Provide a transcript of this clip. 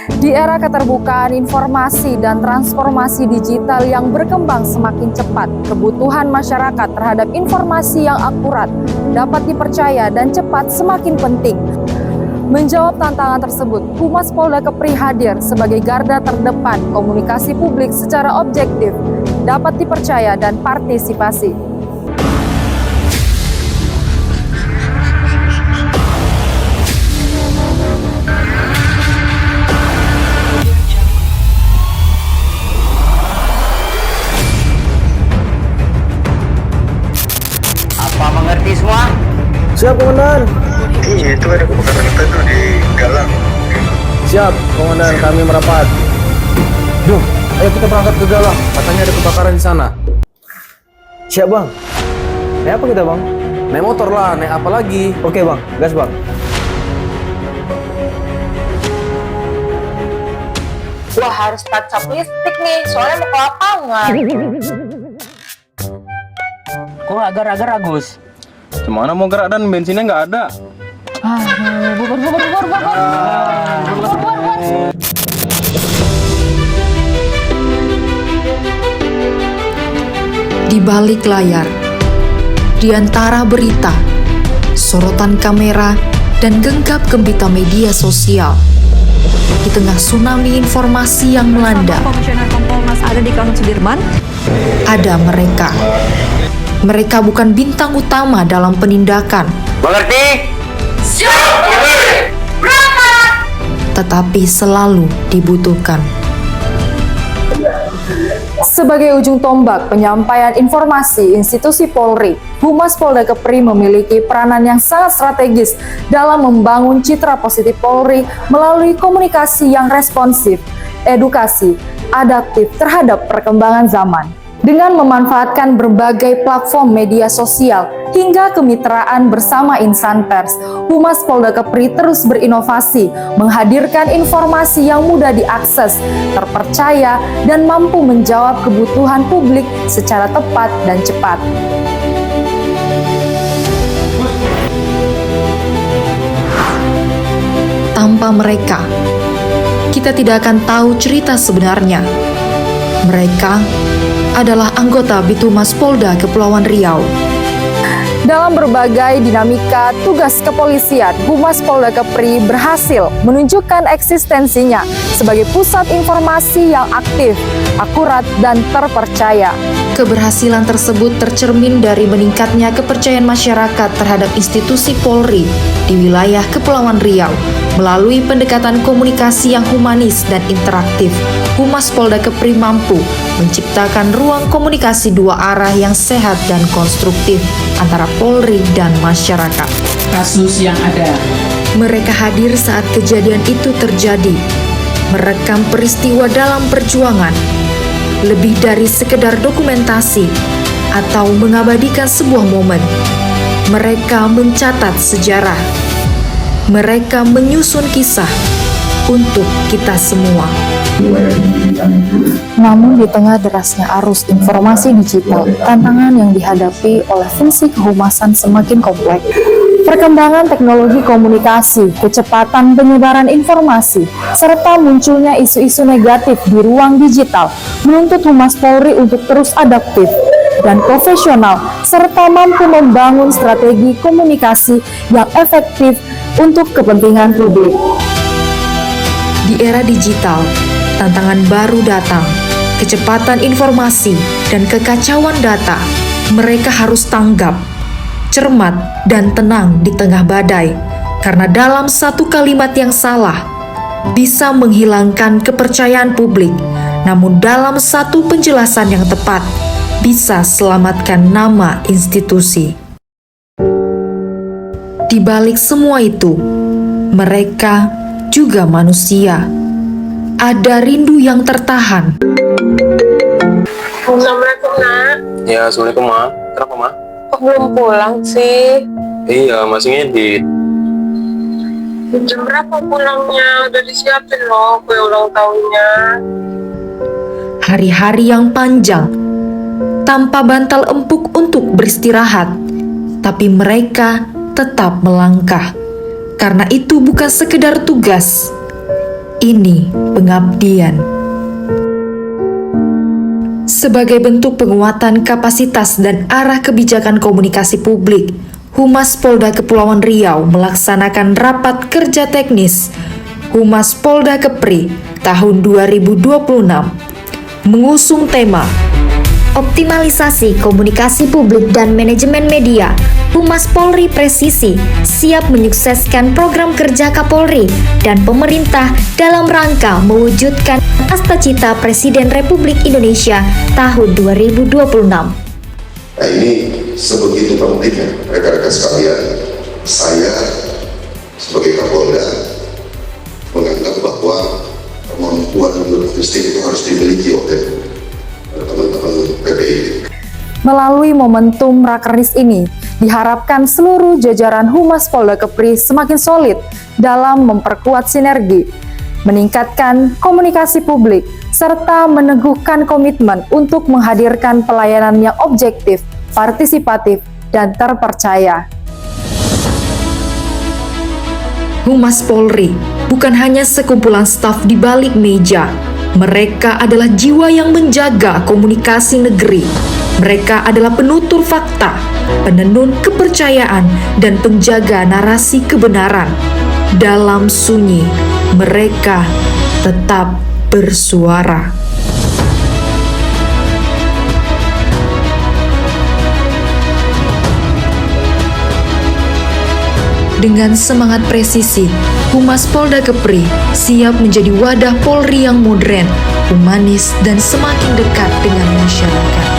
Di era keterbukaan informasi dan transformasi digital yang berkembang semakin cepat, kebutuhan masyarakat terhadap informasi yang akurat, dapat dipercaya dan cepat semakin penting. Menjawab tantangan tersebut, Humas Polda Kepri hadir sebagai garda terdepan komunikasi publik secara objektif, dapat dipercaya dan partisipasi. Apa mengerti semua? Siap, Komandan. Iya, itu ada kebakaran hutan tuh di Galang. Siap, Komandan. Kami merapat. Jom, ayo kita berangkat ke Galang. Katanya ada kebakaran di sana. Siap, Bang. Naik apa kita, Bang? Naik motor lah, naik apa lagi? Oke, Bang. Gas, Bang. Gua harus tancap listrik nih, soalnya mau ke lapangan. Kok gak gara-gara Agus? Gimana mau gerak dan bensinnya nggak ada? Di balik layar, di antara berita, sorotan kamera, dan genggam gempita media sosial, di tengah tsunami informasi yang melanda, Komisioner Kompolnas ada di kawasan Sudirman. ada mereka. Mereka bukan bintang utama dalam penindakan, Mengerti? tetapi selalu dibutuhkan. Sebagai ujung tombak penyampaian informasi institusi Polri, Humas Polda Kepri memiliki peranan yang sangat strategis dalam membangun citra positif Polri melalui komunikasi yang responsif, edukasi, adaptif terhadap perkembangan zaman. Dengan memanfaatkan berbagai platform media sosial hingga kemitraan bersama insan pers, Humas Polda Kepri terus berinovasi, menghadirkan informasi yang mudah diakses, terpercaya, dan mampu menjawab kebutuhan publik secara tepat dan cepat. Tanpa mereka, kita tidak akan tahu cerita sebenarnya. Mereka adalah anggota Bitumas Polda Kepulauan Riau. Dalam berbagai dinamika tugas kepolisian, Humas Polda Kepri berhasil menunjukkan eksistensinya sebagai pusat informasi yang aktif, akurat, dan terpercaya. Keberhasilan tersebut tercermin dari meningkatnya kepercayaan masyarakat terhadap institusi Polri di wilayah Kepulauan Riau melalui pendekatan komunikasi yang humanis dan interaktif. Humas Polda Kepri mampu menciptakan ruang komunikasi dua arah yang sehat dan konstruktif antara Polri dan masyarakat. Kasus yang ada. Mereka hadir saat kejadian itu terjadi, merekam peristiwa dalam perjuangan, lebih dari sekedar dokumentasi atau mengabadikan sebuah momen. Mereka mencatat sejarah. Mereka menyusun kisah untuk kita semua. Namun di tengah derasnya arus informasi digital, tantangan yang dihadapi oleh fungsi kehumasan semakin kompleks. Perkembangan teknologi komunikasi, kecepatan penyebaran informasi, serta munculnya isu-isu negatif di ruang digital menuntut Humas Polri untuk terus adaptif dan profesional, serta mampu membangun strategi komunikasi yang efektif untuk kepentingan publik. Di era digital, tantangan baru datang, kecepatan informasi, dan kekacauan data. Mereka harus tanggap, cermat, dan tenang di tengah badai, karena dalam satu kalimat yang salah bisa menghilangkan kepercayaan publik, namun dalam satu penjelasan yang tepat bisa selamatkan nama institusi. Di balik semua itu, mereka juga manusia. Ada rindu yang tertahan. Assalamualaikum, Nak. Ya, assalamualaikum ma. Kenapa ma? Kok belum pulang sih? Iya, masih ngedit. Jam berapa pulangnya? Udah disiapin loh kue ulang tahunnya. Hari-hari yang panjang, tanpa bantal empuk untuk beristirahat, tapi mereka tetap melangkah. Karena itu bukan sekedar tugas, Ini pengabdian. Sebagai bentuk penguatan kapasitas dan arah kebijakan komunikasi publik, Humas Polda Kepulauan Riau melaksanakan rapat kerja teknis Humas Polda Kepri tahun 2026 mengusung tema Optimalisasi komunikasi publik dan manajemen media. Humas Polri presisi siap menyukseskan program kerja Kapolri dan pemerintah dalam rangka mewujudkan cita-cita Presiden Republik Indonesia tahun 2026. Nah, ini sebegitu pentingnya rekan-rekan sekalian. Saya sebagai Kapolda menganggap bahwa kemampuan jurnalistik itu harus dimiliki oleh teman-teman PPI. Melalui momentum Rakernis ini, diharapkan seluruh jajaran Humas Polda Kepri semakin solid dalam memperkuat sinergi, meningkatkan komunikasi publik, serta meneguhkan komitmen untuk menghadirkan pelayanan yang objektif, partisipatif, dan terpercaya. Humas Polri bukan hanya sekumpulan staf di balik meja. Mereka adalah jiwa yang menjaga komunikasi negeri. Mereka adalah penutur fakta, penenun kepercayaan, dan penjaga narasi kebenaran. Dalam sunyi, mereka tetap bersuara. Dengan semangat presisi, Humas Polda Kepri siap menjadi wadah Polri yang modern, humanis, dan semakin dekat dengan masyarakat.